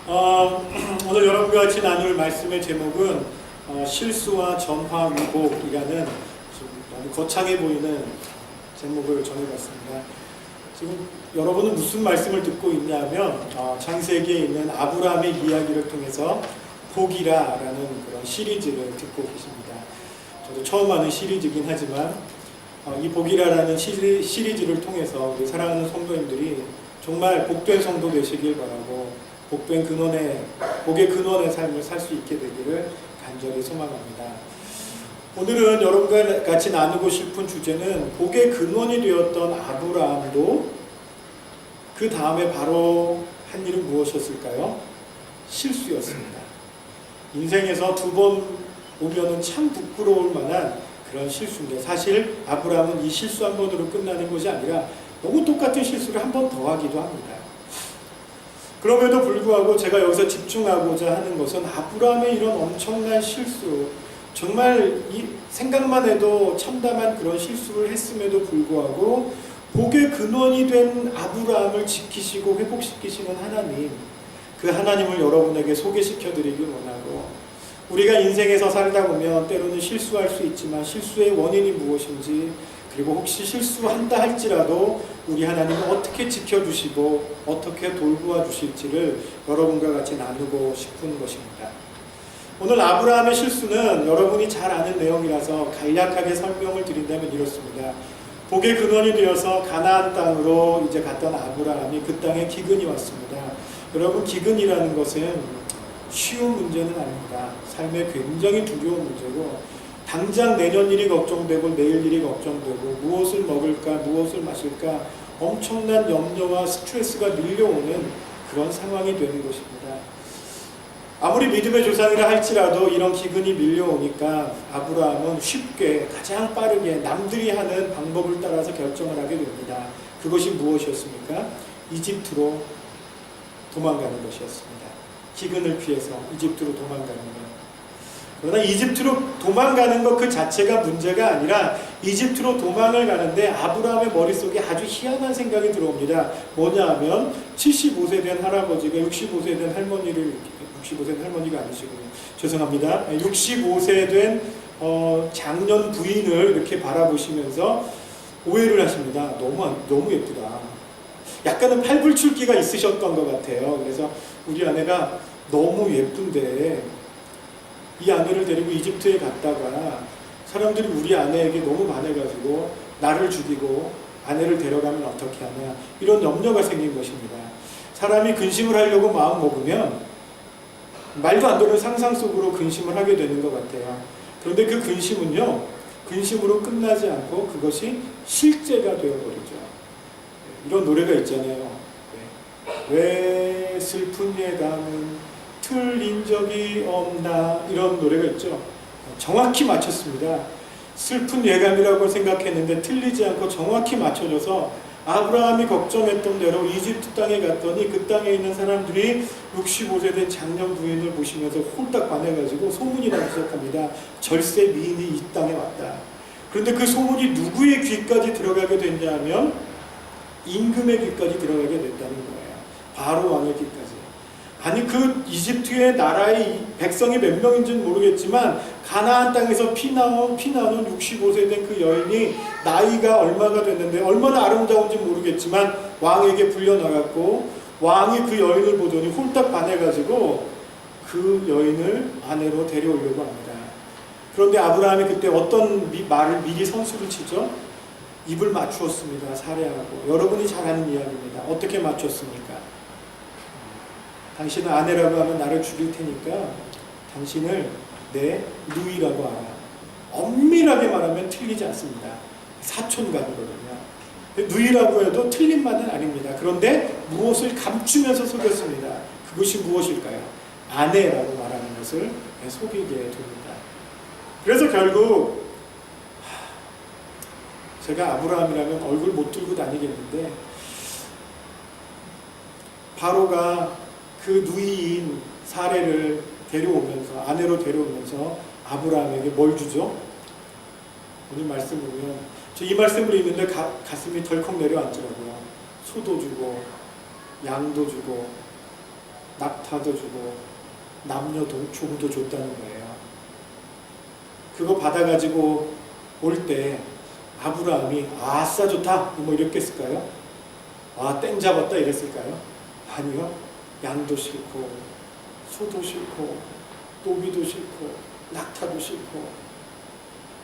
오늘 여러분과 같이 나눌 말씀의 제목은 실수와 전화위복이라는 좀 너무 거창해 보이는 제목을 정해봤습니다. 지금 여러분은 무슨 말씀을 듣고 있냐면 창세기에 있는 아브라함의 이야기를 통해서 복이라라는 그런 시리즈를 듣고 계십니다. 저도 처음 하는 시리즈이긴 하지만 이 복이라라는 시리즈를 통해서 우리 사랑하는 성도님들이 정말 복된 성도 되시길 바라고 복의 근원의 삶을 살 수 있게 되기를 간절히 소망합니다. 오늘은 여러분과 같이 나누고 싶은 주제는 복의 근원이 되었던 아브라함도 그 다음에 바로 한 일은 무엇이었을까요? 실수였습니다. 인생에서 두 번 오면은 참 부끄러울 만한 그런 실수인데, 사실 아브라함은 이 실수 한 번으로 끝나는 것이 아니라 너무 똑같은 실수를 한 번 더 하기도 합니다. 그럼에도 불구하고 제가 여기서 집중하고자 하는 것은 아브라함의 이런 엄청난 실수, 정말 이 생각만 해도 참담한 그런 실수를 했음에도 불구하고 복의 근원이 된 아브라함을 지키시고 회복시키시는 하나님, 그 하나님을 여러분에게 소개시켜 드리길 원하고, 우리가 인생에서 살다 보면 때로는 실수할 수 있지만 실수의 원인이 무엇인지, 그리고 혹시 실수한다 할지라도 우리 하나님은 어떻게 지켜주시고 어떻게 돌보아 주실지를 여러분과 같이 나누고 싶은 것입니다. 오늘 아브라함의 실수는 여러분이 잘 아는 내용이라서 간략하게 설명을 드린다면 이렇습니다. 복의 근원이 되어서 가나안 땅으로 이제 갔던 아브라함이 그 땅에 기근이 왔습니다. 여러분, 기근이라는 것은 쉬운 문제는 아닙니다. 삶에 굉장히 두려운 문제고, 당장 내년 일이 걱정되고 내일 일이 걱정되고 무엇을 먹을까 무엇을 마실까 엄청난 염려와 스트레스가 밀려오는 그런 상황이 되는 것입니다. 아무리 믿음의 조상이라 할지라도 이런 기근이 밀려오니까 아브라함은 쉽게 가장 빠르게 남들이 하는 방법을 따라서 결정을 하게 됩니다. 그것이 무엇이었습니까? 이집트로 도망가는 것이었습니다. 기근을 피해서 이집트로 도망가는 것. 그러나 이집트로 도망가는 것 그 자체가 문제가 아니라 이집트로 도망을 가는데 아브라함의 머릿속에 아주 희한한 생각이 들어옵니다. 뭐냐 하면 75세 된 할아버지가 65세 된 할머니를, 65세 된 할머니가 아니시군요. 죄송합니다. 65세 된 장년 부인을 이렇게 바라보시면서 오해를 하십니다. 너무 예쁘다. 약간은 팔불출기가 있으셨던 것 같아요. 그래서 우리 아내가 너무 예쁜데 이 아내를 데리고 이집트에 갔다가 사람들이 우리 아내에게 너무 반해가지고 나를 죽이고 아내를 데려가면 어떻게 하냐, 이런 염려가 생긴 것입니다. 사람이 근심을 하려고 마음 먹으면 말도 안 되는 상상 속으로 근심을 하게 되는 것 같아요. 그런데 그 근심은요, 근심으로 끝나지 않고 그것이 실제가 되어버리죠. 이런 노래가 있잖아요. 왜 슬픈 예감은 틀린 적이 없나, 이런 노래가 있죠. 정확히 맞췄습니다. 슬픈 예감이라고 생각했는데 틀리지 않고 정확히 맞춰져서 아브라함이 걱정했던 대로 이집트 땅에 갔더니 그 땅에 있는 사람들이 65세 된 장년 부인을 보시면서 홀딱 반해가지고 소문이 나기 시작합니다. 절세 미인이 이 땅에 왔다. 그런데 그 소문이 누구의 귀까지 들어가게 됐냐 하면 임금의 귀까지 들어가게 됐다는 거예요. 바로 왕의 귀까지. 아니, 그 이집트의 나라의 백성이 몇 명인지는 모르겠지만 가나안 땅에서 피나온 65세 된 그 여인이 나이가 얼마가 됐는데 얼마나 아름다운지 모르겠지만 왕에게 불려나갔고, 왕이 그 여인을 보더니 홀딱 반해가지고 그 여인을 아내로 데려오려고 합니다. 그런데 아브라함이 그때 어떤 말을 미리 선수를 치죠? 입을 맞추었습니다. 살해하고. 여러분이 잘 아는 이야기입니다. 어떻게 맞췄습니까? 당신은 아내라고 하면 나를 죽일 테니까 당신을 내 누이라고 알아. 엄밀하게 말하면 틀리지 않습니다. 사촌간이거든요. 누이라고 해도 틀린 말은 아닙니다. 그런데 무엇을 감추면서 속였습니다. 그것이 무엇일까요? 아내라고 말하는 것을 속이게 됩니다. 그래서 결국 제가 아브라함이라면 얼굴 못 들고 다니겠는데, 바로가 그 누이인 사례를 데려오면서, 아내로 데려오면서 아브라함에게 뭘 주죠? 오늘 말씀 보면 저 이 말씀을 읽는데 가슴이 덜컥 내려앉더라고요. 소도 주고 양도 주고 낙타도 주고 남녀 동초구도 줬다는 거예요. 그거 받아가지고 올 때 아브라함이 아싸 좋다 뭐 이랬겠을까요? 아 땡 잡았다 이랬을까요? 아니요. 양도 싫고 소도 싫고 노비도 싫고 낙타도 싫고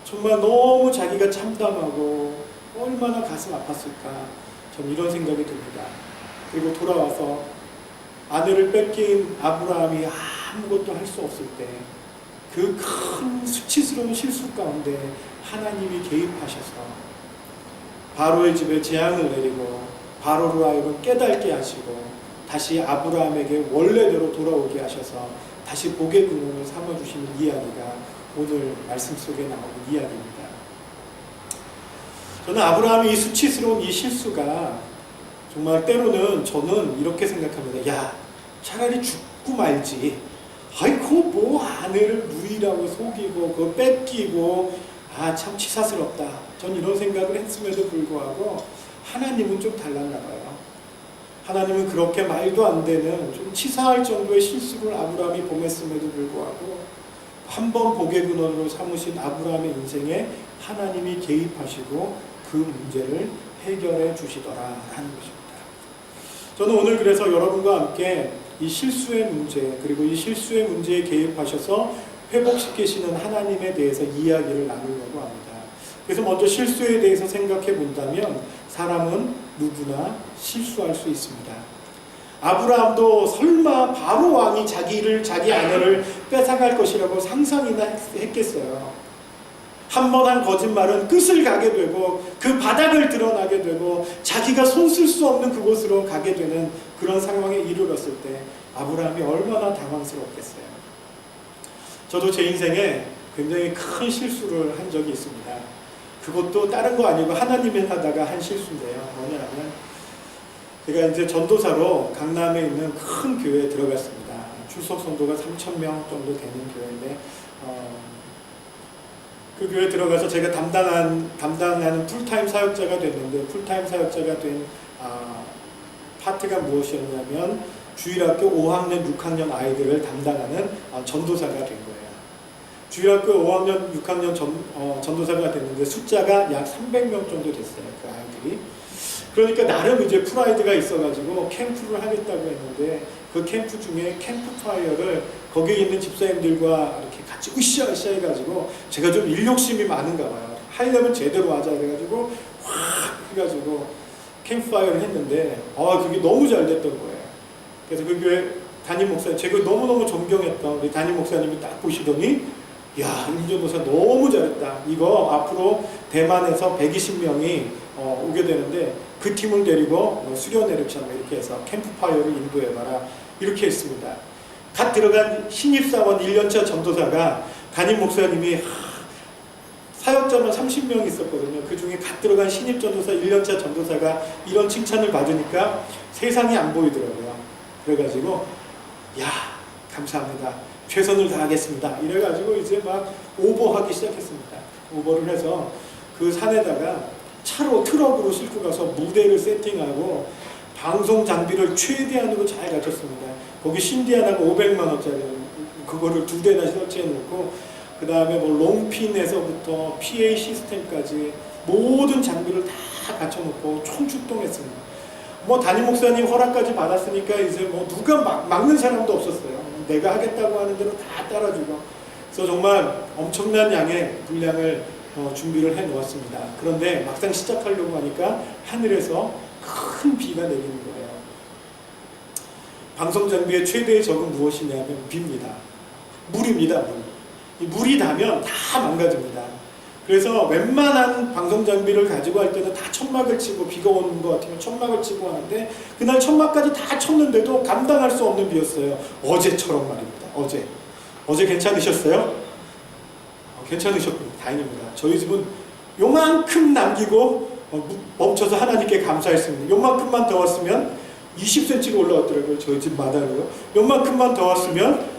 정말 너무 자기가 참담하고 얼마나 가슴 아팠을까 전 이런 생각이 듭니다. 그리고 돌아와서 아내를 뺏긴 아브라함이 아무것도 할 수 없을 때 그 큰 수치스러운 실수 가운데 하나님이 개입하셔서 바로의 집에 재앙을 내리고 바로로 하여금 깨닫게 하시고 다시 아브라함에게 원래대로 돌아오게 하셔서 다시 복의 근원을 삼아주시는 이야기가 오늘 말씀 속에 나오는 이야기입니다. 저는 아브라함의 이 수치스러운 이 실수가 정말 때로는 저는 이렇게 생각합니다. 야, 차라리 죽고 말지. 아이고 뭐 아내를 누이라고 속이고 그거 뺏기고 아 참 치사스럽다. 전 이런 생각을 했음에도 불구하고 하나님은 좀 달랐나 봐요. 하나님은 그렇게 말도 안 되는 좀 치사할 정도의 실수를 아브라함이 범했음에도 불구하고 한 번 복의 근원으로 삼으신 아브라함의 인생에 하나님이 개입하시고 그 문제를 해결해 주시더라 하는 것입니다. 저는 오늘 그래서 여러분과 함께 이 실수의 문제 그리고 이 실수의 문제에 개입하셔서 회복시키시는 하나님에 대해서 이야기를 나누려고 합니다. 그래서 먼저 실수에 대해서 생각해 본다면 사람은 누구나 실수할 수 있습니다. 아브라함도 설마 바로 왕이 자기 아내를 뺏어갈 것이라고 상상이나 했겠어요. 한 번 한 거짓말은 끝을 가게 되고 그 바닥을 드러나게 되고 자기가 손 쓸 수 없는 그곳으로 가게 되는 그런 상황에 이르렀을 때 아브라함이 얼마나 당황스럽겠어요. 저도 제 인생에 굉장히 큰 실수를 한 적이 있습니다. 그것도 다른 거 아니고 하나님을 하다가 한 실수인데요. 뭐냐면 제가 이제 전도사로 강남에 있는 큰 교회에 들어갔습니다. 출석 성도가 3,000명 정도 되는 교회인데 그 교회에 들어가서 제가 담당하는 풀타임 사역자가 됐는데 풀타임 사역자가 된 파트가 무엇이었냐면 주일학교 5학년, 6학년 아이들을 담당하는 전도사가 된 거예요. 주일학교 5학년, 6학년 전도사가 됐는데 숫자가 약 300명 정도 됐어요. 그 아이들이. 그러니까 나름 이제 프라이드가 있어가지고 캠프를 하겠다고 했는데 그 캠프 중에 캠프파이어를 거기에 있는 집사님들과 이렇게 같이 으쌰으쌰 해가지고 제가 좀 일욕심이 많은가 봐요. 하려면 제대로 하자 해가지고 확 해가지고 캠프파이어를 했는데 그게 너무 잘 됐던 거예요. 그래서 그 교회 담임 목사님, 제가 너무너무 존경했던 우리 담임 목사님이 딱 보시더니 야, 임전도사 너무 잘했다. 이거 앞으로 대만에서 120명이 오게 되는데 그 팀을 데리고 수련회를 이렇게 해서 캠프파이어를 인도해봐라. 이렇게 했습니다. 갓 들어간 신입사원 1년차 전도사가 담임 목사님이 사역자만 30명 있었거든요. 그 중에 갓 들어간 신입 전도사 1년차 전도사가 이런 칭찬을 받으니까 세상이 안 보이더라고요. 그래가지고 야, 감사합니다. 최선을 다하겠습니다. 이래가지고 이제 막 오버하기 시작했습니다. 오버를 해서 그 산에다가 차로 트럭으로 싣고 가서 무대를 세팅하고 방송 장비를 최대한으로 잘 갖췄습니다. 거기 신디아나가 500만 원짜리 그거를 2대나 설치해 놓고 그 다음에 뭐 롱핀에서부터 PA 시스템까지 모든 장비를 다 갖춰놓고 총출동했습니다. 뭐 담임 목사님 허락까지 받았으니까 이제 뭐 누가 막는 사람도 없었어요. 내가 하겠다고 하는 대로 다 따라주고. 그래서 정말 엄청난 양의 분량을 준비를 해 놓았습니다. 그런데 막상 시작하려고 하니까 하늘에서 큰 비가 내리는 거예요. 방송 장비의 최대의 적은 무엇이냐면 비입니다. 물입니다. 물이 닿으면 다 망가집니다. 그래서 웬만한 방송 장비를 가지고 할 때는 다 천막을 치고 비가 오는 것 같으면 천막을 치고 하는데 그날 천막까지 다 쳤는데도 감당할 수 없는 비였어요. 어제처럼 말입니다. 어제 괜찮으셨어요? 괜찮으셨군요. 다행입니다. 저희 집은 요만큼 남기고 멈춰서 하나님께 감사했습니다. 요만큼만 더 왔으면 20cm가 올라왔더라고요. 저희 집 마당으로. 요만큼만 더 왔으면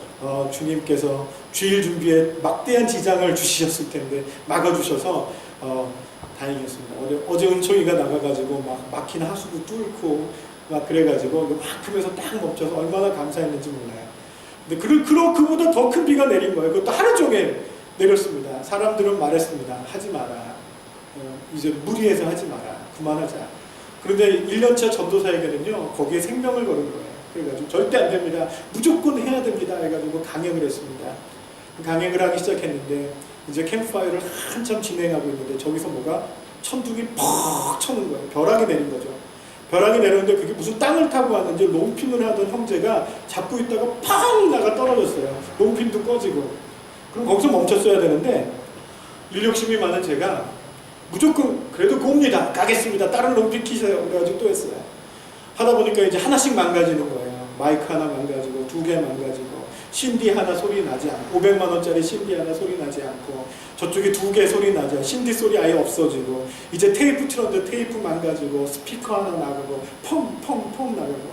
주님께서 주일 준비에 막대한 지장을 주셨을 텐데 막아주셔서 다행이었습니다. 어제 은총이가 나가가지고 막 막힌 하수구 뚫고 막 그래가지고 이만큼에서 딱 멈춰서 얼마나 감사했는지 몰라요. 근데 그보다 더 큰 비가 내린 거예요. 그것도 하루 종일 내렸습니다. 사람들은 말했습니다. 하지 마라. 이제 무리해서 하지 마라. 그만하자. 그런데 1년차 전도사에게는요, 거기에 생명을 거는 거예요. 그래가지고 절대 안 됩니다. 무조건 해야 됩니다. 해가지고 강행을 했습니다. 강행을 하기 시작했는데 이제 캠프파이어를 한참 진행하고 있는데 저기서 뭐가 천둥이 퍽 쳐는 거예요. 벼락이 내린 거죠. 벼락이 내렸는데 그게 무슨 땅을 타고 왔는지 롱핀을 하던 형제가 잡고 있다가 팡 나가 떨어졌어요. 롱핀도 꺼지고. 그럼 거기서 멈췄어야 되는데 일 욕심이 많은 제가 무조건 그래도 곱니다. 가겠습니다. 다른 롱핀 키세요. 그래가지고 또 했어요. 하다 보니까 이제 하나씩 망가지는 거예요. 마이크 하나 망가지고 2개 망가지고 신디 하나 소리 나지 않고 500만 원짜리 신디 하나 소리 나지 않고 저쪽에 2개 소리 나죠. 신디 소리 아예 없어지고 이제 테이프 틀었는데 테이프 망가지고 스피커 하나 나가고 펑펑펑 나가고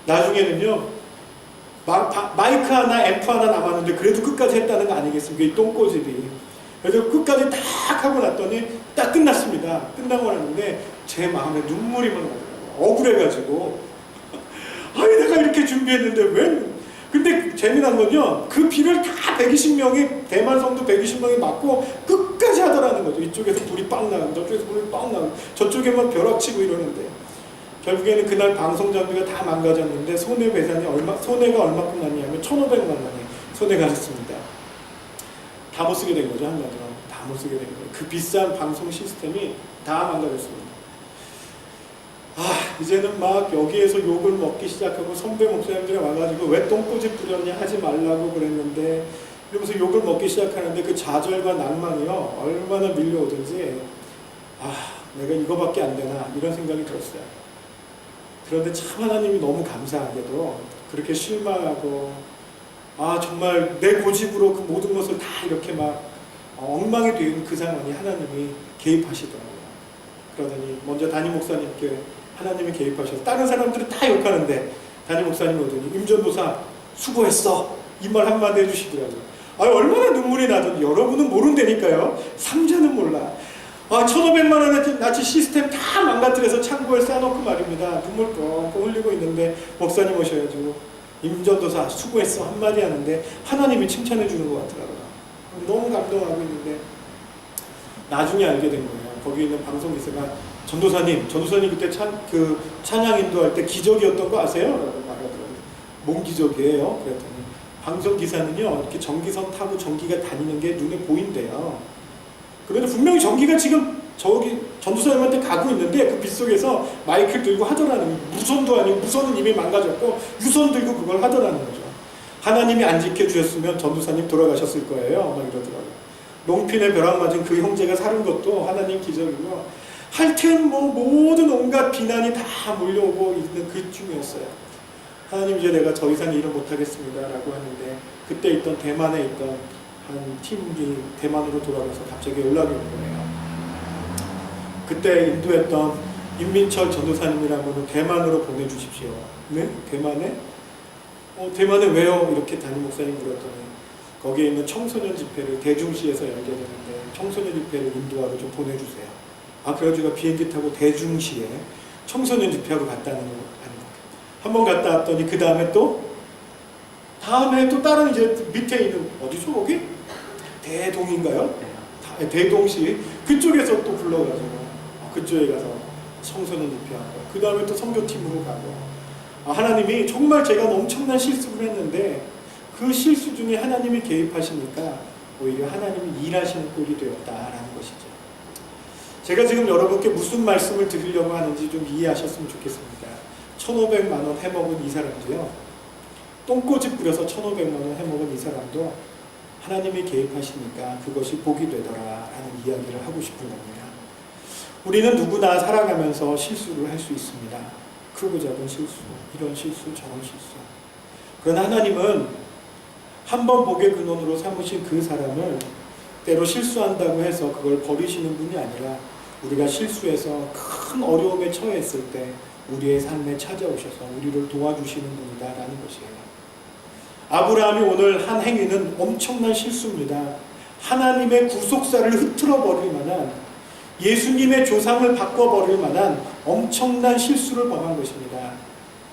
나중에는요 마이크 하나 앰프 하나 남았는데 그래도 끝까지 했다는 거 아니겠습니까? 이 똥꼬집이. 그래서 끝까지 딱 하고 났더니 딱 끝났습니다. 끝나고 났는데 제 마음에 눈물이 나더라고요. 억울해가지고 아니 내가 이렇게 준비했는데 왜. 근데 재미난 건요, 그 비를 다 120명이, 대만 성도 120명이 맞고 끝까지 하더라는 거죠. 이쪽에서 불이 빵 나고 저쪽에서 불이 빵 나고 저쪽에만 벼락치고 이러는데 결국에는 그날 방송 장비가 다 망가졌는데 손해가 얼마큼 났냐면 1,500만 원이 손해가 났습니다. 다 못 쓰게 된 거죠. 한마디로 다 못 쓰게 된 거예요. 그 비싼 방송 시스템이 다 망가졌습니다. 이제는 막 여기에서 욕을 먹기 시작하고 선배 목사님들이 와가지고 왜 똥꼬집 부렸냐 하지 말라고 그랬는데 이러면서 욕을 먹기 시작하는데 그 좌절과 낭만이요 얼마나 밀려오든지 내가 이거밖에 안 되나 이런 생각이 들었어요. 그런데 참 하나님이 너무 감사하게도 그렇게 실망하고 정말 내 고집으로 그 모든 것을 다 이렇게 막 엉망이 된 그 상황에 하나님이 개입하시더라고요. 그러더니 먼저 담임 목사님께 하나님이 개입하셔서 다른 사람들은 다 욕하는데 담임 목사님이 오더니 임전도사 수고했어 이 말 한마디 해주시더라고요. 얼마나 눈물이 나던지 여러분은 모른다니까요. 삼자는 몰라. 1,500만 원어치 시스템 다 망가뜨려서 창고에 쌓아놓고 말입니다. 눈물 뻥뻥 흘리고 있는데 목사님 오셔가지고 임전도사 수고했어 한마디 하는데 하나님이 칭찬해 주는 것 같더라고요. 너무 감동하고 있는데 나중에 알게 된 거예요. 거기 있는 방송기사가 전도사님 그때 찬양 인도할 때 기적이었던 거 아세요? 라고 말하더라고요. 뭔 기적이에요? 그랬더니 방송기사는요 이렇게 전기선 타고 전기가 다니는 게 눈에 보인대요. 그런데 분명히 전기가 지금 저기 전도사님한테 가고 있는데 그 빗속에서 마이크를 들고 하더라는, 무선도 아니고 무선은 이미 망가졌고 유선 들고 그걸 하더라는 거죠. 하나님이 안 지켜주셨으면 전도사님 돌아가셨을 거예요. 막 이러더라고요. 롱핀에 벼락 맞은 그 형제가 사는 것도 하나님 기적이고 하여튼 모든 온갖 비난이 다 몰려오고 있는 그쯤이었어요. 하나님 이제 내가 더 이상 일을 못하겠습니다 라고 하는데 그때 있던 대만에 있던 한 팀이 대만으로 돌아가서 갑자기 연락이 온 거예요. 그때 인도했던 임민철 전도사님이라는 분을 대만으로 보내주십시오. 네? 대만에? 대만에 왜요? 이렇게 담임 목사님 물었더니 거기에 있는 청소년 집회를 대중시에서 열게 되는데 청소년 집회를 인도하러 좀 보내주세요. 그래가지고 비행기 타고 대중시에 청소년 집회하러 갔다는 거 아닙니까? 한번 갔다 왔더니 그 다음에 또 다른 이제 밑에 있는 어디죠 거기? 대동인가요? 대동시 그쪽에서 또 불러가지고 그쪽에 가서 청소년 집회하고 그 다음에 또 선교팀으로 가고 하나님이 정말 제가 엄청난 실수를 했는데 그 실수 중에 하나님이 개입하시니까 오히려 하나님이 일하시는 꼴이 되었다라는 것이죠. 제가 지금 여러분께 무슨 말씀을 드리려고 하는지 좀 이해하셨으면 좋겠습니다. 1,500만 원 해먹은 이 사람도요. 똥꼬집 부려서 1,500만 원 해먹은 이 사람도 하나님이 개입하시니까 그것이 복이 되더라라는 이야기를 하고 싶은 겁니다. 우리는 누구나 살아가면서 실수를 할 수 있습니다. 크고 작은 실수, 이런 실수, 저런 실수. 그러나 하나님은 한 번 복의 근원으로 삼으신 그 사람을 때로 실수한다고 해서 그걸 버리시는 분이 아니라 우리가 실수해서 큰 어려움에 처했을 때 우리의 삶에 찾아오셔서 우리를 도와주시는 분이다라는 것이에요. 아브라함이 오늘 한 행위는 엄청난 실수입니다. 하나님의 구속사를 흐트러 버릴 만한, 예수님의 조상을 바꿔버릴 만한 엄청난 실수를 범한 것입니다.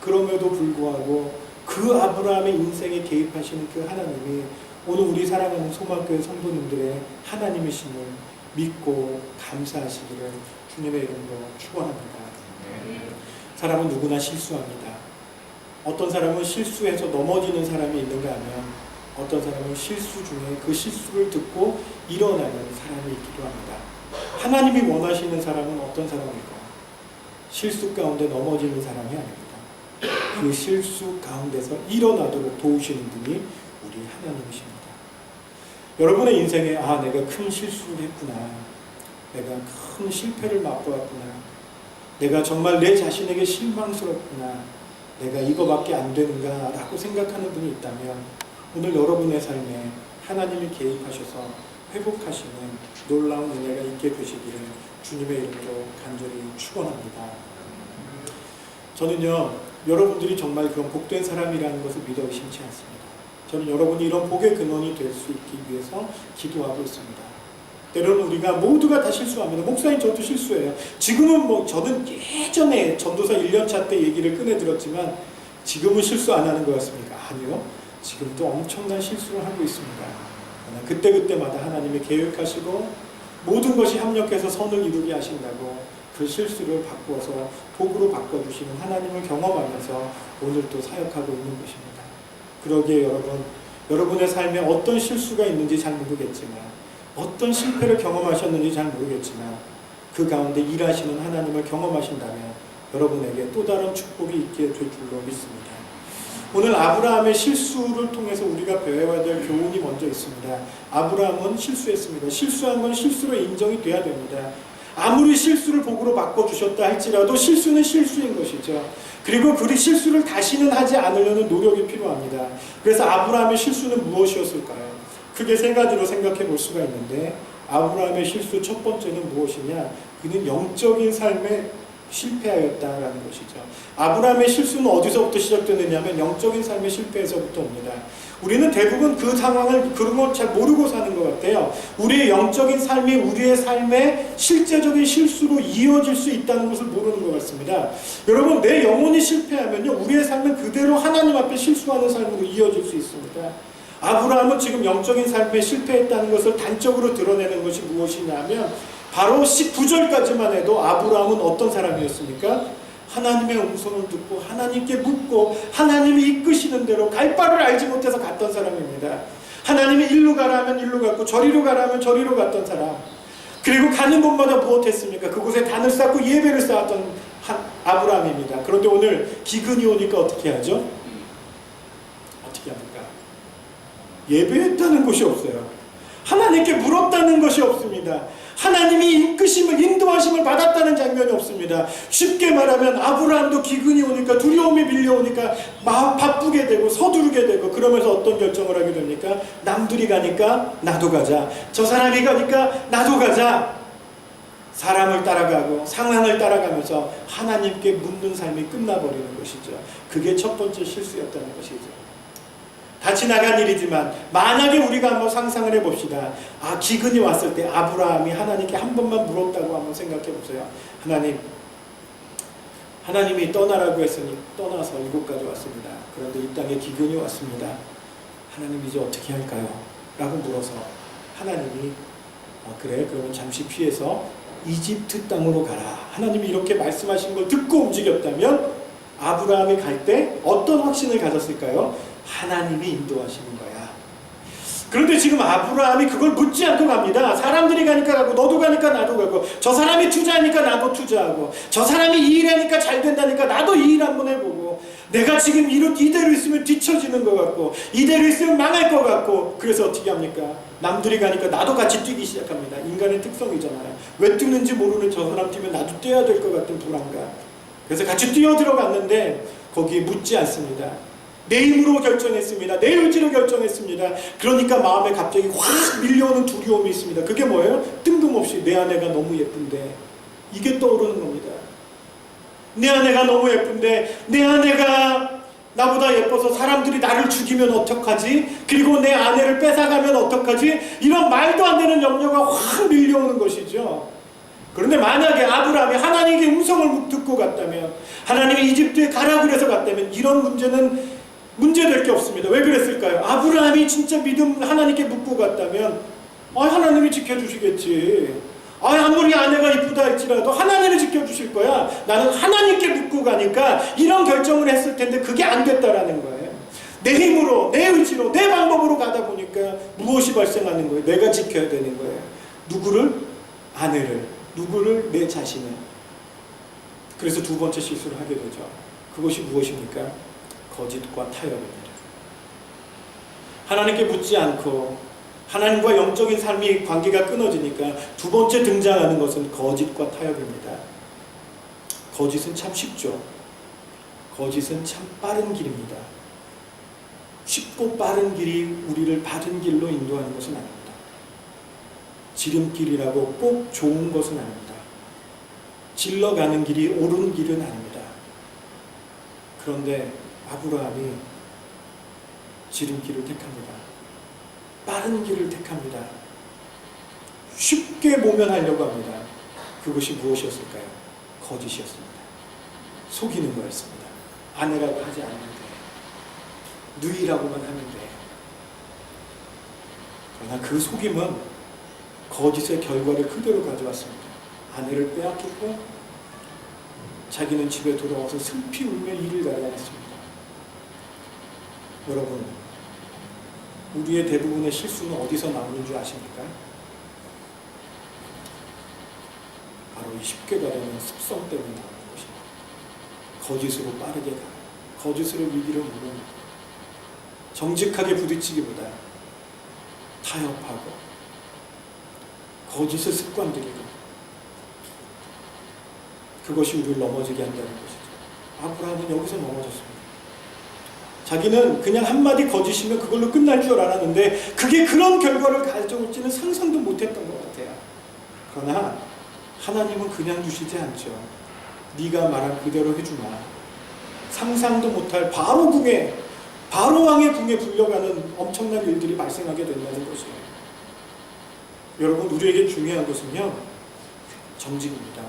그럼에도 불구하고 그 아브라함의 인생에 개입하시는 그 하나님이 오늘 우리 사랑하는 소망교회 성도님들의 하나님이심을 믿고 감사하시기를 주님의 이름으로 축원합니다. 사람은 누구나 실수합니다. 어떤 사람은 실수해서 넘어지는 사람이 있는가 하면 어떤 사람은 실수 중에 그 실수를 듣고 일어나는 사람이 있기도 합니다. 하나님이 원하시는 사람은 어떤 사람일까? 실수 가운데 넘어지는 사람이 아닙니다. 그 실수 가운데서 일어나도록 도우시는 분이 우리 하나님이십니다. 여러분의 인생에 내가 큰 실수를 했구나, 내가 큰 실패를 맛보았구나, 내가 정말 내 자신에게 실망스럽구나, 내가 이거밖에 안 되는가 라고 생각하는 분이 있다면 오늘 여러분의 삶에 하나님이 개입하셔서 회복하시는 놀라운 은혜가 있게 되시기를 주님의 이름으로 간절히 축원합니다. 저는요, 여러분들이 정말 그런 복된 사람이라는 것을 믿어 의심치 않습니다. 저는 여러분이 이런 복의 근원이 될 수 있기 위해서 기도하고 있습니다. 때로는 우리가 모두가 다 실수합니다. 목사님, 저도 실수해요. 지금은 저는 예전에 전도사 1년차 때 얘기를 꺼내들었지만 지금은 실수 안 하는 것 같습니까? 아니요. 지금도 엄청난 실수를 하고 있습니다. 그러나 그때그때마다 하나님이 계획하시고 모든 것이 합력해서 선을 이루게 하신다고 그 실수를 바꾸어서 복으로 바꿔주시는 하나님을 경험하면서 오늘 또 사역하고 있는 것입니다. 그러기에 여러분의 삶에 어떤 실수가 있는지 잘 모르겠지만, 어떤 실패를 경험하셨는지 잘 모르겠지만 그 가운데 일하시는 하나님을 경험하신다면 여러분에게 또 다른 축복이 있게 될 줄로 믿습니다. 오늘 아브라함의 실수를 통해서 우리가 배워야 될 교훈이 먼저 있습니다. 아브라함은 실수했습니다. 실수한 건 실수로 인정이 돼야 됩니다. 아무리 실수를 복으로 바꿔주셨다 할지라도 실수는 실수인 것이죠. 그리고 그 실수를 다시는 하지 않으려는 노력이 필요합니다. 그래서 아브라함의 실수는 무엇이었을까요? 크게 세 가지로 생각해 볼 수가 있는데, 아브라함의 실수 첫 번째는 무엇이냐? 그는 영적인 삶에 실패하였다라는 것이죠. 아브라함의 실수는 어디서부터 시작되느냐면 영적인 삶의 실패에서부터 옵니다. 우리는 대부분 그 상황을, 그런 걸 잘 모르고 사는 것 같아요. 우리의 영적인 삶이 우리의 삶의 실제적인 실수로 이어질 수 있다는 것을 모르는 것 같습니다. 여러분, 내 영혼이 실패하면요, 우리의 삶은 그대로 하나님 앞에 실수하는 삶으로 이어질 수 있습니다. 아브라함은 지금 영적인 삶에 실패했다는 것을 단적으로 드러내는 것이 무엇이냐면 바로 19절까지만 해도 아브라함은 어떤 사람이었습니까? 하나님의 음성을 듣고 하나님께 묻고 하나님이 이끄시는 대로 갈 바를 알지 못해서 갔던 사람입니다. 하나님이 일로 가라 하면 일로 갔고 저리로 가라 하면 저리로 갔던 사람. 그리고 가는 곳마다 무엇했습니까? 그곳에 단을 쌓고 예배를 쌓았던 아브라함입니다. 그런데 오늘 기근이 오니까 어떻게 하죠? 어떻게 합니까? 예배했다는 것이 없어요. 하나님께 물었다는 것이 없습니다. 하나님이 이끄심을, 인도하심을 받았다는 장면이 없습니다. 쉽게 말하면 아브라함도 기근이 오니까, 두려움이 밀려오니까 마음 바쁘게 되고 서두르게 되고, 그러면서 어떤 결정을 하게 됩니까? 남들이 가니까 나도 가자, 저 사람이 가니까 나도 가자. 사람을 따라가고 상황을 따라가면서 하나님께 묻는 삶이 끝나버리는 것이죠. 그게 첫 번째 실수였다는 것이죠. 다 지나간 일이지만 만약에 우리가 한번 상상을 해봅시다. 기근이 왔을 때 아브라함이 하나님께 한 번만 물었다고 한번 생각해 보세요. 하나님이 떠나라고 했으니 떠나서 이곳까지 왔습니다. 그런데 이 땅에 기근이 왔습니다. 하나님 이제 어떻게 할까요? 라고 물어서 하나님이 그래, 그러면 잠시 피해서 이집트 땅으로 가라. 하나님이 이렇게 말씀하신 걸 듣고 움직였다면 아브라함이 갈 때 어떤 확신을 가졌을까요? 하나님이 인도하시는 거야. 그런데 지금 아브라함이 그걸 묻지 않고 갑니다. 사람들이 가니까 가고, 너도 가니까 나도 가고, 저 사람이 투자하니까 나도 투자하고, 저 사람이 이 일하니까 잘 된다니까 나도 이 일 한번 해보고, 내가 지금 이대로 있으면 뒤처지는 것 같고, 이대로 있으면 망할 것 같고, 그래서 어떻게 합니까? 남들이 가니까 나도 같이 뛰기 시작합니다. 인간의 특성이잖아요. 왜 뛰는지 모르는 저 사람 뛰면 나도 뛰어야 될 것 같은 불안감. 그래서 같이 뛰어 들어갔는데 거기에 묻지 않습니다. 내 힘으로 결정했습니다. 내 의지로 결정했습니다. 그러니까 마음에 갑자기 확 밀려오는 두려움이 있습니다. 그게 뭐예요? 뜬금없이 내 아내가 너무 예쁜데, 이게 떠오르는 겁니다. 내 아내가 너무 예쁜데, 내 아내가 나보다 예뻐서 사람들이 나를 죽이면 어떡하지? 그리고 내 아내를 뺏어가면 어떡하지? 이런 말도 안 되는 염려가 확 밀려오는 것이죠. 그런데 만약에 아브라함이 하나님의 음성을 듣고 갔다면, 하나님이 이집트에 가라 그래서 갔다면 이런 문제는 문제될 게 없습니다. 왜 그랬을까요? 아브라함이 진짜 믿음 하나님께 묻고 갔다면 하나님이 지켜주시겠지. 아무리 아내가 이쁘다 할지라도 하나님이 지켜주실 거야. 나는 하나님께 묻고 가니까 이런 결정을 했을 텐데 그게 안 됐다라는 거예요. 내 힘으로, 내 의지로, 내 방법으로 가다 보니까 무엇이 발생하는 거예요? 내가 지켜야 되는 거예요. 누구를? 아내를. 누구를? 내 자신을. 그래서 두 번째 실수를 하게 되죠. 그것이 무엇입니까? 거짓과 타협입니다. 하나님께 묻지 않고 하나님과 영적인 삶이 관계가 끊어지니까 두 번째 등장하는 것은 거짓과 타협입니다. 거짓은 참 쉽죠. 거짓은 참 빠른 길입니다. 쉽고 빠른 길이 우리를 바른 길로 인도하는 것은 아닙니다. 지름길이라고 꼭 좋은 것은 아닙니다. 질러가는 길이 옳은 길은 아닙니다. 그런데 아브라함이 지름길을 택합니다. 빠른 길을 택합니다. 쉽게 모면하려고 합니다. 그것이 무엇이었을까요? 거짓이었습니다. 속이는 거였습니다. 아내라고 하지 않는데, 누이라고만 하는데. 그러나 그 속임은 거짓의 결과를 그대로 가져왔습니다. 아내를 빼앗겼고 자기는 집에 돌아와서 슬피 울며 이를 갈라냈습니다. 여러분, 우리의 대부분의 실수는 어디서 나오는 줄 아십니까? 바로 이 쉽게 가려는 습성 때문에 나오는 것입니다. 거짓으로 빠르게 가는, 거짓으로 위기를 무는, 정직하게 부딪히기보다 타협하고 거짓을 습관들이고, 그것이 우리를 넘어지게 한다는 것이죠. 아브라함은 여기서 넘어졌습니다. 자기는 그냥 한마디 거짓이면 그걸로 끝날 줄 알았는데 그게 그런 결과를 가져올지는 상상도 못했던 것 같아요. 그러나 하나님은 그냥 두시지 않죠. 네가 말한 그대로 해주마. 상상도 못할 바로 왕의 궁에 불려가는 엄청난 일들이 발생하게 된다는 것이에요. 여러분, 우리에게 중요한 것은요, 정직입니다.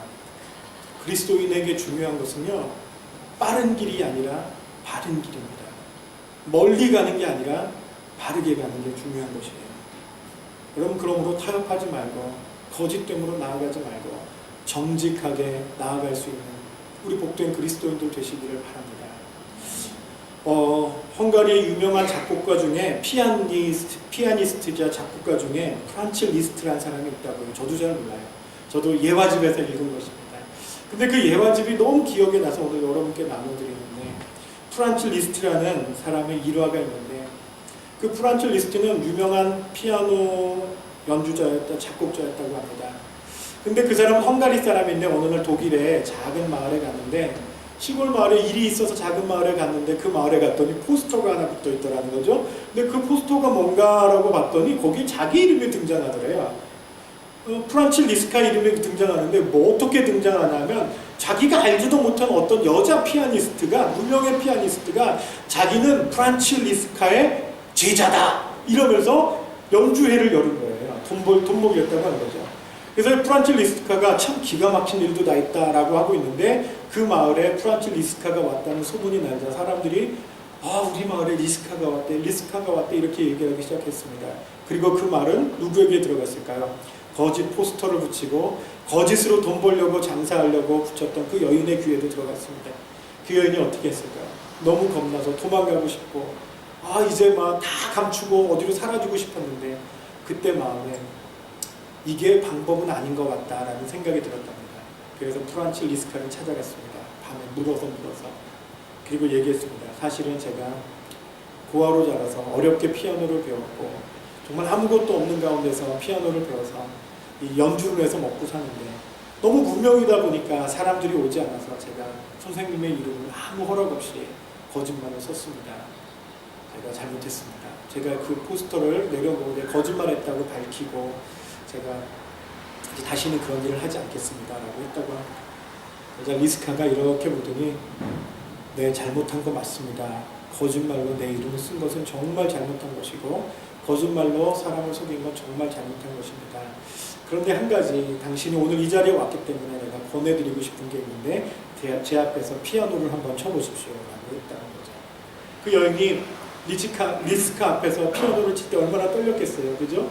그리스도인에게 중요한 것은요, 빠른 길이 아니라 바른 길입니다. 멀리 가는 게 아니라 바르게 가는 게 중요한 것이에요. 여러분, 그러므로 타협하지 말고 거짓됨으로 나아가지 말고 정직하게 나아갈 수 있는 우리 복된 그리스도인들 되시기를 바랍니다. 헝가리의 유명한 작곡가 중에 피아니스트자 작곡가 중에 프란츠 리스트라는 사람이 있다고요. 저도 잘 몰라요. 저도 예화집에서 읽은 것입니다. 근데 그 예화집이 너무 기억에 나서 오늘 여러분께 나눠드리는데, 프란츠 리스트라는 사람의 일화가 있는데, 그 프란츠 리스트는 유명한 피아노 연주자였다, 작곡자였다고 합니다. 근데 그 사람은 헝가리 사람인데 어느 날 독일의 작은 마을에 갔는데, 시골 마을에 일이 있어서 작은 마을에 갔는데 그 마을에 갔더니 포스터가 하나 붙어 있더라는 거죠. 근데 그 포스터가 뭔가라고 봤더니 거기에 자기 이름이 등장하더래요. 프란츠 리스카 이름이 등장하는데 뭐 어떻게 등장하냐면, 자기가 알지도 못한 어떤 여자 피아니스트가, 무명의 피아니스트가 자기는 프란츠 리스카의 제자다 이러면서 연주회를 여는 거예요. 돈 벌겠다고 하는 거죠. 그래서 프란츠 리스카가 참 기가 막힌 일도 다 있다라고 하고 있는데, 그 마을에 프란츠 리스카가 왔다는 소문이 나자 사람들이 우리 마을에 리스카가 왔대 이렇게 얘기하기 시작했습니다. 그리고 그 말은 누구에게 들어갔을까요? 거짓 포스터를 붙이고 거짓으로 돈 벌려고 장사하려고 붙였던 그 여인의 귀에도 들어갔습니다. 그 여인이 어떻게 했을까요? 너무 겁나서 도망가고 싶고 이제 막 다 감추고 어디로 사라지고 싶었는데, 그때 마음에 이게 방법은 아닌 것 같다라는 생각이 들었답니다. 그래서 프란츠 리스카를 찾아갔습니다. 밤에 물어서 그리고 얘기했습니다. 사실은 제가 고아로 자라서 어렵게 피아노를 배웠고 정말 아무것도 없는 가운데서 피아노를 배워서 이 연주를 해서 먹고 사는데, 너무 무명이다 보니까 사람들이 오지 않아서 제가 선생님의 이름을 아무 허락 없이 거짓말을 썼습니다. 제가 잘못했습니다. 제가 그 포스터를 내려보고 거짓말했다고 밝히고 제가 다시는 그런 일을 하지 않겠습니다 라고 했다고 합니다. 그래서 리스카가 이렇게 보더니, 네, 잘못한 거 맞습니다. 거짓말로 내 이름을 쓴 것은 정말 잘못한 것이고 거짓말로 사람을 속인 건 정말 잘못한 것입니다. 그런데 한 가지, 당신이 오늘 이 자리에 왔기 때문에 내가 권해드리고 싶은 게 있는데 제 앞에서 피아노를 한번 쳐보십시오 라고 했다는 거죠. 그 여인이 리스카 앞에서 피아노를 칠 때 얼마나 떨렸겠어요. 그죠?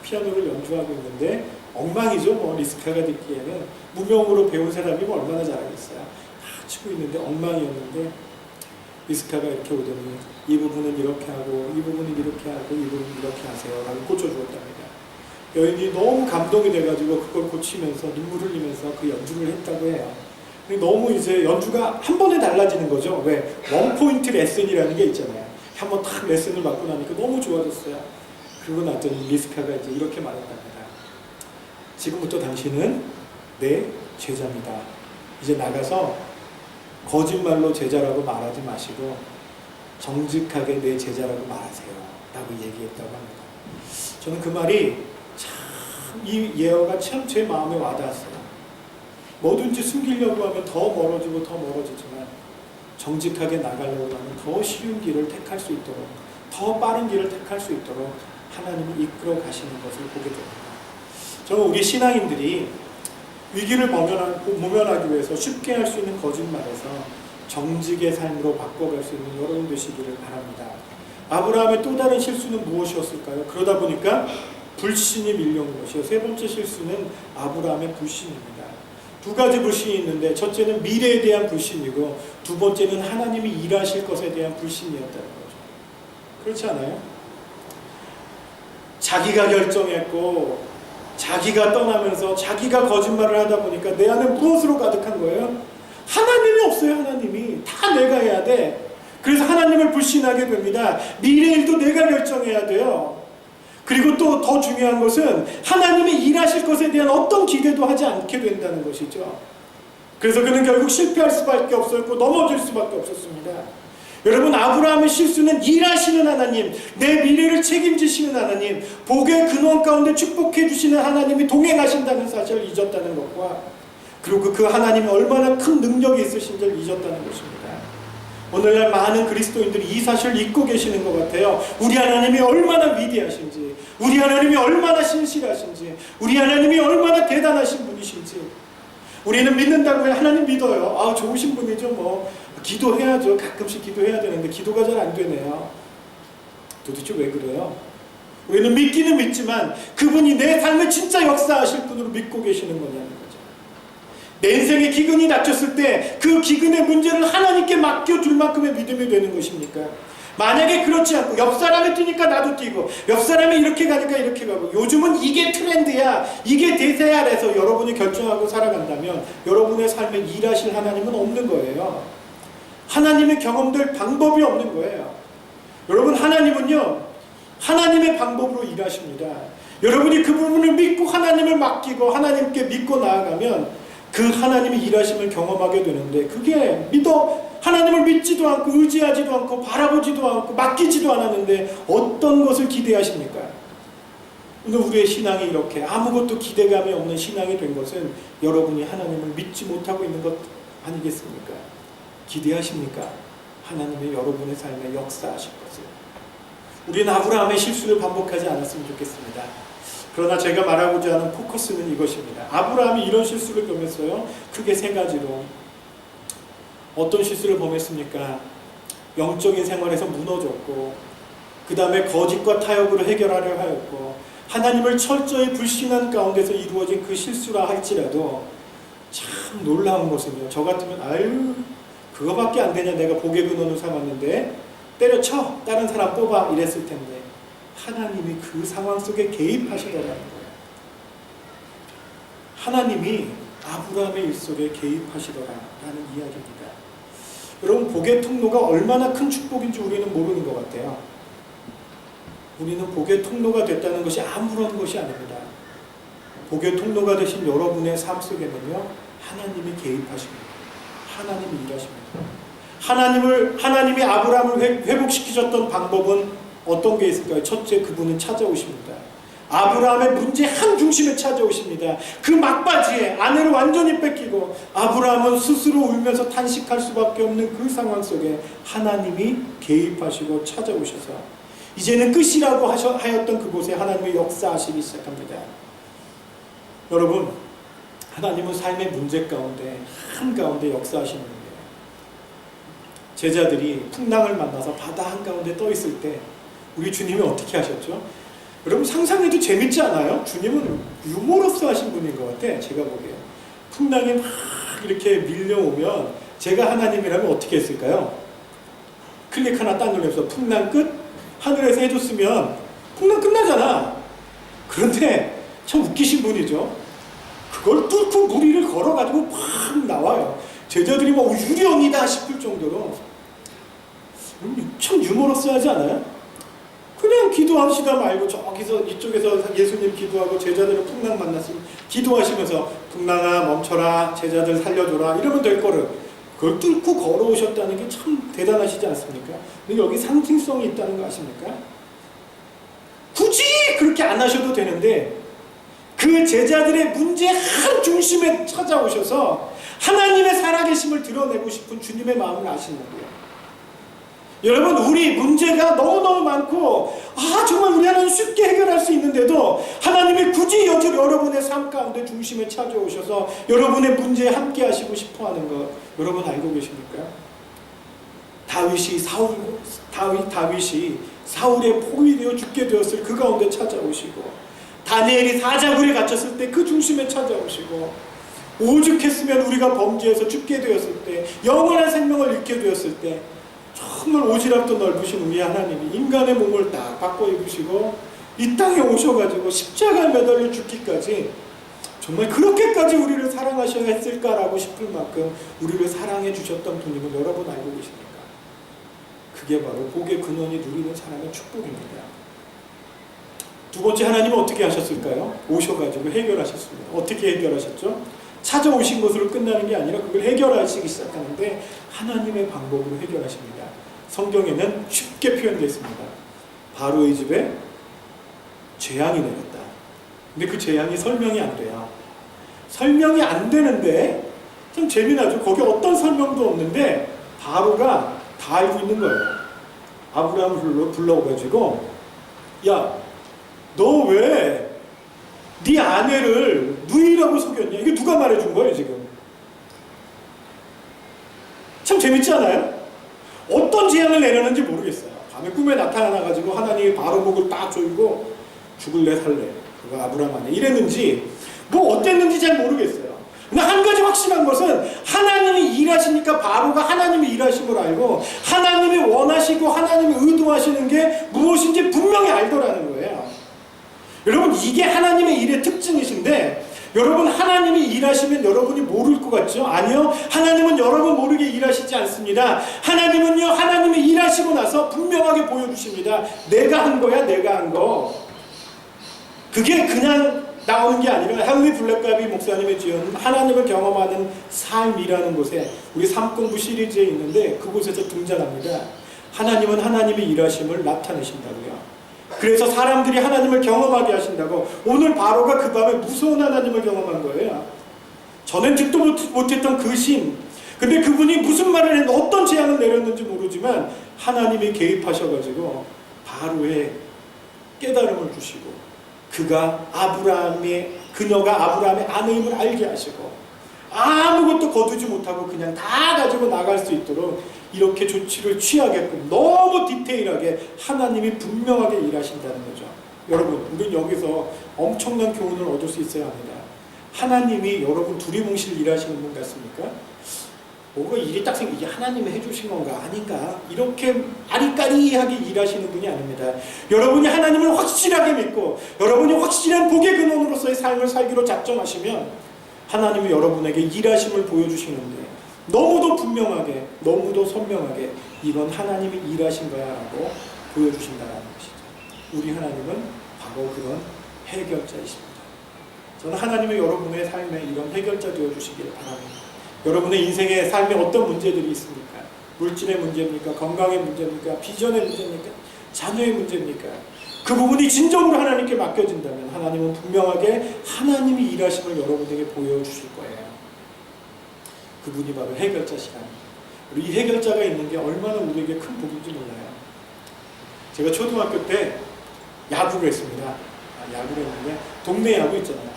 피아노를 연주하고 있는데 엉망이죠. 뭐 리스카가 듣기에는 무명으로 배운 사람이 뭐 얼마나 잘하겠어요. 치고 있는데 엉망이었는데 리스카가 이렇게 오더니 이 부분은 이렇게 하고 이 부분은 이렇게 하고 이 부분은 이렇게 하세요 라고 고쳐주었답니다. 여인이 너무 감동이 돼가지고 그걸 고치면서 눈물 흘리면서 그 연주를 했다고 해요. 너무 이제 연주가 한 번에 달라지는 거죠. 왜? 원포인트 레슨이라는 게 있잖아요. 한번 탁 레슨을 받고 나니까 너무 좋아졌어요. 그러고 났더니 리스카가 이제 이렇게 말했답니다. 지금부터 당신은 내 제자입니다. 이제 나가서 거짓말로 제자라고 말하지 마시고 정직하게 내 제자라고 말하세요 라고 얘기했다고 합니다. 저는 그 말이 참 이 예언가 참 제 마음에 와닿았어요. 뭐든지 숨기려고 하면 더 멀어지고 더 멀어지지만 정직하게 나가려고 하면 더 쉬운 길을 택할 수 있도록, 더 빠른 길을 택할 수 있도록 하나님이 이끌어 가시는 것을 보게 됩니다. 저는 우리 신앙인들이 위기를 모면하기 위해서 쉽게 할 수 있는 거짓말에서 정직의 삶으로 바꿔갈 수 있는 여러분 되시기를 바랍니다. 아브라함의 또 다른 실수는 무엇이었을까요? 그러다 보니까 불신이 밀려온 것이요. 세 번째 실수는 아브라함의 불신입니다. 두 가지 불신이 있는데 첫째는 미래에 대한 불신이고 두 번째는 하나님이 일하실 것에 대한 불신이었다는 거죠. 그렇지 않아요? 자기가 결정했고 자기가 떠나면서 자기가 거짓말을 하다 보니까 내 안에 무엇으로 가득한 거예요? 하나님이 없어요. 하나님이 다 내가 해야 돼. 그래서 하나님을 불신하게 됩니다. 미래 일도 내가 결정해야 돼요. 그리고 또 더 중요한 것은 하나님이 일하실 것에 대한 어떤 기대도 하지 않게 된다는 것이죠. 그래서 그는 결국 실패할 수밖에 없었고 넘어질 수밖에 없었습니다. 여러분, 아브라함의 실수는 일하시는 하나님, 내 미래를 책임지시는 하나님, 복의 근원 가운데 축복해 주시는 하나님이 동행하신다는 사실을 잊었다는 것과 그리고 그 하나님이 얼마나 큰 능력이 있으신지를 잊었다는 것입니다. 오늘날 많은 그리스도인들이 이 사실을 잊고 계시는 것 같아요. 우리 하나님이 얼마나 위대하신지, 우리 하나님이 얼마나 신실하신지, 우리 하나님이 얼마나 대단하신 분이신지. 우리는 믿는다고 해. 하나님 믿어요. 아, 좋으신 분이죠. 뭐 기도해야죠. 가끔씩 기도해야 되는데 기도가 잘 안 되네요. 도대체 왜 그래요? 우리는 믿기는 믿지만 그분이 내 삶에 진짜 역사하실 분으로 믿고 계시는 거냐는 거죠. 내 인생에 기근이 닥쳤을 때 그 기근의 문제를 하나님께 맡겨줄 만큼의 믿음이 되는 것입니까? 만약에 그렇지 않고 옆 사람이 뛰니까 나도 뛰고 옆 사람이 이렇게 가니까 이렇게 가고 요즘은 이게 트렌드야, 이게 대세야 해서 여러분이 결정하고 살아간다면 여러분의 삶에 일하실 하나님은 없는 거예요. 하나님의 경험될 방법이 없는 거예요. 여러분, 하나님은요 하나님의 방법으로 일하십니다. 여러분이 그 부분을 믿고 하나님을 맡기고 하나님께 믿고 나아가면 그 하나님이 일하심을 경험하게 되는데, 그게 하나님을 믿지도 않고 의지하지도 않고 바라보지도 않고 맡기지도 않았는데 어떤 것을 기대하십니까? 오늘 우리의 신앙이 이렇게 아무것도 기대감이 없는 신앙이 된 것은 여러분이 하나님을 믿지 못하고 있는 것 아니겠습니까? 기대하십니까? 하나님의 여러분의 삶에 역사하실 것을. 우리는 아브라함의 실수를 반복하지 않았으면 좋겠습니다. 그러나 제가 말하고자 하는 포커스는 이것입니다. 아브라함이 이런 실수를 범했어요. 크게 세 가지로. 어떤 실수를 범했습니까? 영적인 생활에서 무너졌고, 그 다음에 거짓과 타협으로 해결하려 하였고, 하나님을 철저히 불신한 가운데서 이루어진 그 실수라 할지라도 참 놀라운 것은요, 저 같으면 아유 그거밖에 안 되냐, 내가 복의 근원을 삼았는데 때려쳐 다른 사람 뽑아 이랬을 텐데 하나님이 그 상황 속에 개입하시더라는 거예요. 하나님이 아브라함의 일 속에 개입하시더라라는 이야기입니다. 여러분, 복의 통로가 얼마나 큰 축복인지 우리는 모르는 것 같아요. 우리는 복의 통로가 됐다는 것이 아무런 것이 아닙니다. 복의 통로가 되신 여러분의 삶 속에는요 하나님이 개입하십니다. 하나님이 일하십니다. 하나님이 아브라함을 회복시키셨던 방법은 어떤 게 있을까요? 첫째, 그분은 찾아오십니다. 아브라함의 문제 한 중심에 찾아오십니다. 그 막바지에 아내를 완전히 뺏기고 아브라함은 스스로 울면서 탄식할 수밖에 없는 그 상황 속에 하나님이 개입하시고 찾아오셔서 이제는 끝이라고 하였던 그곳에 하나님의 역사하시기 시작합니다. 여러분, 하나님은 삶의 문제 가운데 한가운데 역사하시는 거예요. 제자들이 풍랑을 만나서 바다 한가운데 떠 있을 때 우리 주님이 어떻게 하셨죠? 여러분 상상해도 재밌지 않아요? 주님은 유머러스 하신 분인 것 같아. 제가 보기에 풍랑이 막 이렇게 밀려오면 제가 하나님이라면 어떻게 했을까요? 클릭 하나 딱 눌러서 풍랑 끝? 하늘에서 해줬으면 풍랑 끝나잖아. 그런데 참 웃기신 분이죠. 그걸 뚫고 무리를 걸어가지고 팍 나와요. 제자들이 뭐 유령이다 싶을 정도로. 참 유머러스하지 않아요? 그냥 기도하시다 말고 저기서 이쪽에서 예수님 기도하고 제자들은 풍랑 만났으면 기도하시면서 풍랑아 멈춰라, 제자들 살려줘라 이러면 될 거를 그걸 뚫고 걸어오셨다는 게 참 대단하시지 않습니까? 근데 여기 상징성이 있다는 거 아십니까? 굳이 그렇게 안 하셔도 되는데 그 제자들의 문제 한 중심에 찾아오셔서 하나님의 살아계심을 드러내고 싶은 주님의 마음을 아시는 거예요. 여러분, 우리 문제가 너무너무 많고 정말 우리 하나님 쉽게 해결할 수 있는데도 하나님이 굳이 여러분의 삶 가운데 중심에 찾아오셔서 여러분의 문제에 함께 하시고 싶어하는 것 여러분 알고 계십니까? 다윗이 사울의 포위되어 죽게 되었을 그 가운데 찾아오시고, 다니엘이 사자굴에 갇혔을 때 그 중심에 찾아오시고, 오죽했으면 우리가 범죄해서 죽게 되었을 때, 영원한 생명을 잃게 되었을 때 정말 오지랖도 넓으신 우리 하나님이 인간의 몸을 딱 바꿔 입으시고 이 땅에 오셔가지고 십자가에 매달려 죽기까지 정말 그렇게까지 우리를 사랑하셔야 했을까라고 싶을 만큼 우리를 사랑해 주셨던 분임을 여러분 알고 계십니까? 그게 바로 복의 근원이 누리는 사람의 축복입니다. 두 번째, 하나님은 어떻게 하셨을까요? 오셔가지고 해결하셨습니다. 어떻게 해결하셨죠? 찾아오신 것으로 끝나는 게 아니라 그걸 해결하시기 시작하는데 하나님의 방법으로 해결하십니다. 성경에는 쉽게 표현되어 있습니다. 바로의 집에 재앙이 내렸다. 근데 그 재앙이 설명이 안 돼요. 설명이 안 되는데 좀 재미나죠. 거기 어떤 설명도 없는데 바로가 다 알고 있는 거예요. 아브라함을 불러가지고 야, 너 왜 네 아내를 누이라고 속였냐? 이게 누가 말해준 거예요 지금? 참 재밌지 않아요? 어떤 재앙을 내려는지 모르겠어요. 밤에 꿈에 나타나가지고 하나님이 바로 목을 딱 조이고 죽을래 살래 그거 아브라함 아내 이랬는지 뭐 어땠는지 잘 모르겠어요. 근데 한 가지 확실한 것은 하나님이 일하시니까 바로가 하나님이 일하신 걸 알고 하나님이 원하시고 하나님이 의도하시는 게 무엇인지 분명히 알더라는 거예요. 여러분, 이게 하나님의 일의 특징이신데 여러분, 하나님이 일하시면 여러분이 모를 것 같죠? 아니요. 하나님은 여러분 모르게 일하시지 않습니다. 하나님은요, 하나님이 일하시고 나서 분명하게 보여주십니다. 내가 한 거야, 내가 한 거. 그게 그냥 나오는 게 아니라 헨리 블랙가비 목사님의 지은 하나님을 경험하는 삶이라는 곳에 우리 삶공부 시리즈에 있는데 그곳에서 등장합니다. 하나님은 하나님의 일하심을 나타내신다고요. 그래서 사람들이 하나님을 경험하게 하신다고. 오늘 바로가 그 밤에 무서운 하나님을 경험한 거예요. 전엔 듣도 못했던 그 신. 근데 그분이 무슨 말을 했는지 어떤 재앙을 내렸는지 모르지만 하나님이 개입하셔가지고 바로의 깨달음을 주시고 그녀가 아브라함의 아내임을 알게 하시고 아무것도 거두지 못하고 그냥 다 가지고 나갈 수 있도록 이렇게 조치를 취하게끔 너무 디테일하게 하나님이 분명하게 일하신다는 거죠. 여러분, 우리는 여기서 엄청난 교훈을 얻을 수 있어야 합니다. 하나님이 여러분 두리뭉실 일하시는 분 같습니까? 뭐가 일이 딱 이게 하나님이 해주신 건가 아닌가 이렇게 아리까리하게 일하시는 분이 아닙니다. 여러분이 하나님을 확실하게 믿고 여러분이 확실한 복의 근원으로서의 삶을 살기로 작정하시면 하나님이 여러분에게 일하심을 보여주시는데 너무도 분명하게 너무도 선명하게 이건 하나님이 일하신 거야 라고 보여주신다는 것이죠. 우리 하나님은 바로 그런 해결자이십니다. 저는 하나님이 여러분의 삶에 이런 해결자 되어주시기를 바랍니다. 여러분의 인생의 삶에 어떤 문제들이 있습니까? 물질의 문제입니까? 건강의 문제입니까? 비전의 문제입니까? 자녀의 문제입니까? 그 부분이 진정으로 하나님께 맡겨진다면 하나님은 분명하게 하나님이 일하심을 여러분에게 보여주실 거예요. 그분이 바로 해결자시라는 거예요. 이 해결자가 있는 게 얼마나 우리에게 큰 복인지 몰라요. 제가 초등학교 때 야구를 했습니다. 야구를 했는데 동네 야구 있잖아요.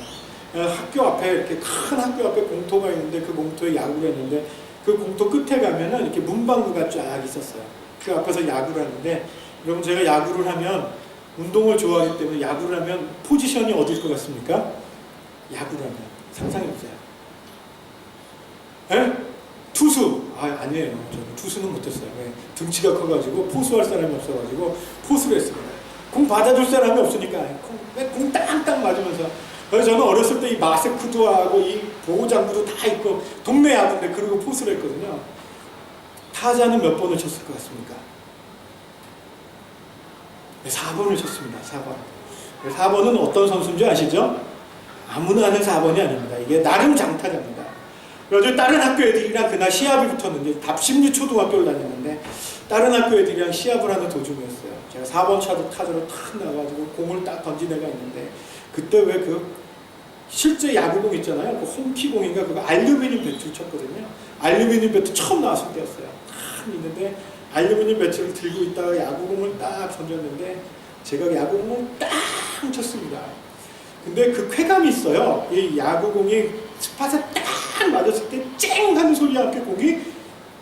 학교 앞에 이렇게 큰 학교 앞에 공터가 있는데 그 공터에 야구를 했는데 그 공터 끝에 가면은 이렇게 문방구가 쫙 있었어요. 그 앞에서 야구를 하는데 여러분 제가 야구를 하면 운동을 좋아하기 때문에 야구를 하면 포지션이 어딜 것 같습니까? 야구를 하면 상상해보세요. 에? 투수! 아니에요. 저는 투수는 못했어요. 왜? 등치가 커가지고 포수할 사람이 없어가지고 포수를 했습니다. 공 받아줄 사람이 없으니까 공 땅땅 맞으면서. 그래서 저는 어렸을 때 이 마스크도 하고 이 보호장구도 다 입고 동네 야구인데 그리고 포수를 했거든요. 타자는 몇 번을 쳤을 것 같습니까? 4번을 쳤습니다. 4번. 4번은 어떤 선수인지 아시죠? 아무나 하는 4번이 아닙니다. 이게 나름 장타자입니다. 그래서 다른 학교 애들이랑 그날 시합이 붙었는데 답심리 초등학교를 다녔는데 다른 학교 애들이랑 시합을 하는 도중이었어요. 제가 4번 타자로 탁 나가지고 공을 딱 던진 애가 있는데 그때 왜 그 실제 야구공 있잖아요. 그 홈키공인가 그거 알루미늄 배트를 쳤거든요. 알루미늄 배트 처음 나왔을 때였어요. 탁 있는데 알루미늄 배트를 들고 있다가 야구공을 딱 던졌는데 제가 야구공을 딱 쳤습니다. 근데 그 쾌감이 있어요. 이 야구공이 스팟에 딱 맞았을 때 쨍 하는 소리와 함께 공이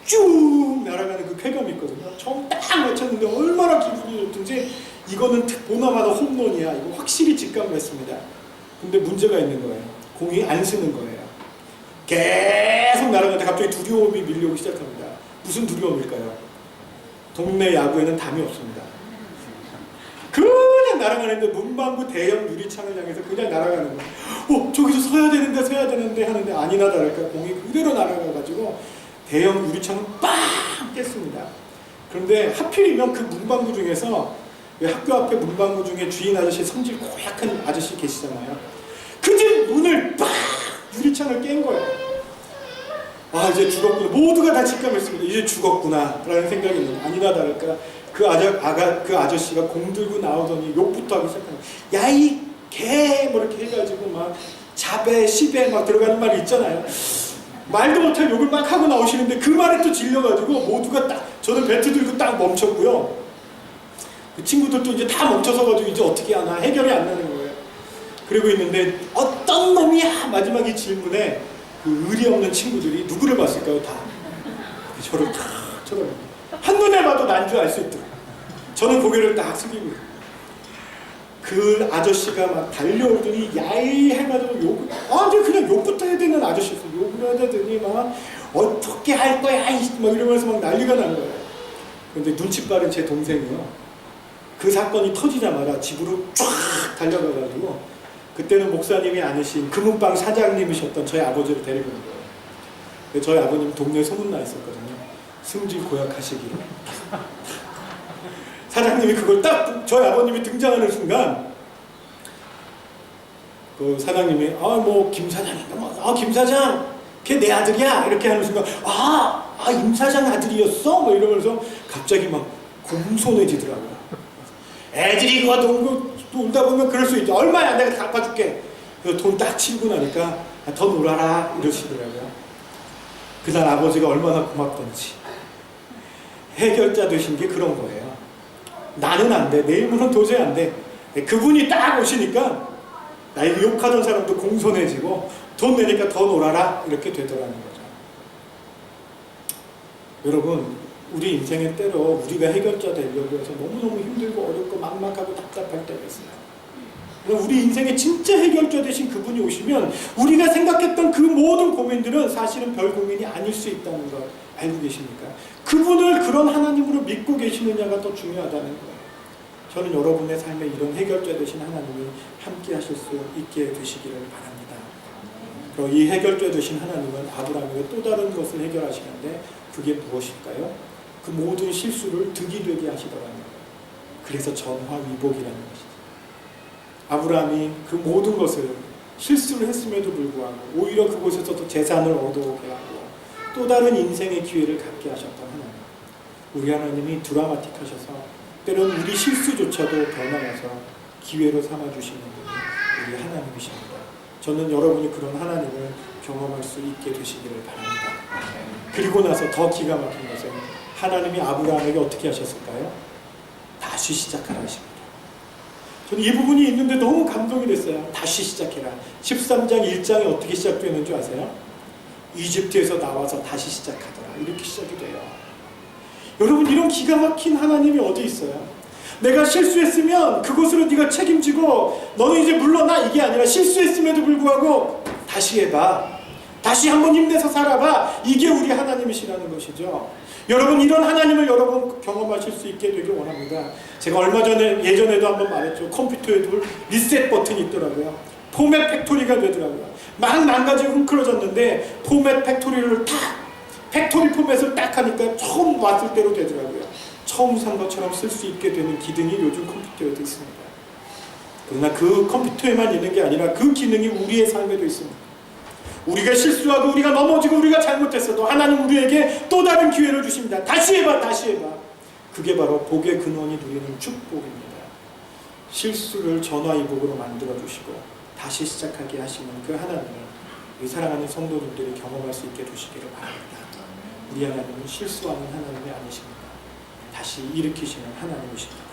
쭉 날아가는 그 쾌감이 있거든요. 처음 딱 맞췄는데 얼마나 기분이 좋든지 이거는 보나마나 홈런이야. 이거 확실히 직감을 했습니다. 근데 문제가 있는 거예요. 공이 안 쓰는 거예요. 계속 날아가는데 갑자기 두려움이 밀려오기 시작합니다. 무슨 두려움일까요? 동네 야구에는 담이 없습니다. 그냥 날아가는데 문방구 대형 유리창을 향해서 그냥 날아가는 거예요. 저기서 서야 되는데 하는데 아니나 다를까 공이 그대로 날아가가지고 대형 유리창을 빵 깼습니다. 그런데 하필이면 그 문방구 중에서 왜 학교 앞에 문방구 중에 주인 아저씨 성질 고약한 아저씨 계시잖아요. 그 집 문을 팍 유리창을 깬 거예요. 이제 죽었구나. 모두가 다 직감했습니다. 이제 죽었구나 라는 생각이 있는데 아니나 다를까 그 아저씨가 공 들고 나오더니 욕부터 하기 시작하는 거예요. 야 이 개 뭐 이렇게 해가지고 막 잡에 시베 막 들어가는 말이 있잖아요. 말도 못할 욕을 막 하고 나오시는데 그 말에 또 질려가지고 모두가 딱 저는 배트 들고 딱 멈췄고요. 그 친구들도 이제 다 멈춰서가지고 이제 어떻게 하나 해결이 안 나는 거예요. 그리고 있는데 어떤 놈이야 마지막 이 질문에 그 의리 없는 친구들이 누구를 봤을까요? 다 저를 탁 쳐다봅니다. 한눈에 봐도 난 줄 알 수 있더라고요. 저는 고개를 딱 숙이고 그 아저씨가 막 달려오더니 야이 해가지고 욕을 이제 그냥 욕부터 해야 되는 아저씨였어요. 욕을 하더니 막 어떻게 할 거야 막 이러면서 막 난리가 난 거예요. 그런데 눈치 빠른 제 동생이요. 그 사건이 터지자마자 집으로 쫙 달려가가지고 그때는 목사님이 아니신 금은방 사장님이셨던 저희 아버지를 데리고 온 거예요. 저희 아버님 동네에 소문나 있었거든요. 승질 고약하시기로. 사장님이 그걸 딱 저희 아버님이 등장하는 순간 그 사장님이 김 사장인가 김 사장 걔 내 아들이야 이렇게 하는 순간 임 사장 아들이었어? 뭐 이러면서 갑자기 막 공손해지더라고요. 애들이 그거 놀다 보면 그럴 수 있죠. 얼마야 내가 다 갚아줄게. 그래서 돈 딱 치고 나니까 더 놀아라 이러시더라고요. 그날 아버지가 얼마나 고맙던지. 해결자 되신 게 그런 거예요. 나는 안 돼. 내 힘으로는 도저히 안 돼. 그분이 딱 오시니까 나에게 욕하던 사람도 공손해지고 돈 내니까 더 놀아라 이렇게 되더라는 거죠. 여러분 우리 인생의 때로 우리가 해결자 되려고 해서 너무너무 힘들고 어렵고 막막하고 답답할 때가 있어요. 우리 인생의 진짜 해결자 되신 그분이 오시면 우리가 생각했던 그 모든 고민들은 사실은 별 고민이 아닐 수 있다는 걸 알고 계십니까? 그분을 그런 하나님으로 믿고 계시느냐가 더 중요하다는 거예요. 저는 여러분의 삶에 이런 해결자 되신 하나님이 함께 하실 수 있게 되시기를 바랍니다. 그리고 이 해결자 되신 하나님은 아브라함에게 또 다른 것을 해결하시는데 그게 무엇일까요? 그 모든 실수를 득이 되게 하시더라는 거예요. 그래서 전화위복이라는 것이죠. 아브라함이 그 모든 것을 실수를 했음에도 불구하고 오히려 그곳에서도 재산을 얻어오게 하고 또 다른 인생의 기회를 갖게 하셨던 하나님. 우리 하나님이 드라마틱하셔서 때로는 우리 실수조차도 변화해서 기회로 삼아주시는 분이 우리 하나님이십니다. 저는 여러분이 그런 하나님을 경험할 수 있게 되시기를 바랍니다. 그리고 나서 더 기가 막힌 것은 하나님이 아브라함에게 어떻게 하셨을까요? 다시 시작하라 하십니다. 저는 이 부분이 있는데 너무 감동이 됐어요. 다시 시작해라. 13장 1장이 어떻게 시작되는 줄 아세요? 이집트에서 나와서 다시 시작하더라. 이렇게 시작이 돼요. 여러분, 이런 기가 막힌 하나님이 어디 있어요? 내가 실수했으면 그것으로 네가 책임지고 너는 이제 물러나, 이게 아니라 실수했음에도 불구하고 다시 해봐. 다시 한번 힘내서 살아봐. 이게 우리 하나님이시라는 것이죠. 여러분, 이런 하나님을 여러분 경험하실 수 있게 되길 원합니다. 제가 얼마 전에, 예전에도 한번 말했죠. 컴퓨터에도 리셋 버튼이 있더라고요. 포맷 팩토리가 되더라고요. 막 망가지고 헝클어졌는데 포맷 팩토리를 팩토리 포맷을 딱 하니까 처음 왔을 때로 되더라고요. 처음 산 것처럼 쓸 수 있게 되는 기능이 요즘 컴퓨터에도 있습니다. 그러나 그 컴퓨터에만 있는 게 아니라 그 기능이 우리의 삶에도 있습니다. 우리가 실수하고 우리가 넘어지고 우리가 잘못했어도 하나님 우리에게 또 다른 기회를 주십니다. 다시 해봐, 다시 해봐. 그게 바로 복의 근원이 누리는 축복입니다. 실수를 전화위복으로 만들어주시고 다시 시작하게 하시는 그 하나님을 우리 사랑하는 성도님들이 경험할 수 있게 해주시기를 바랍니다. 우리 하나님은 실수하는 하나님이 아니십니다. 다시 일으키시는 하나님이십니다.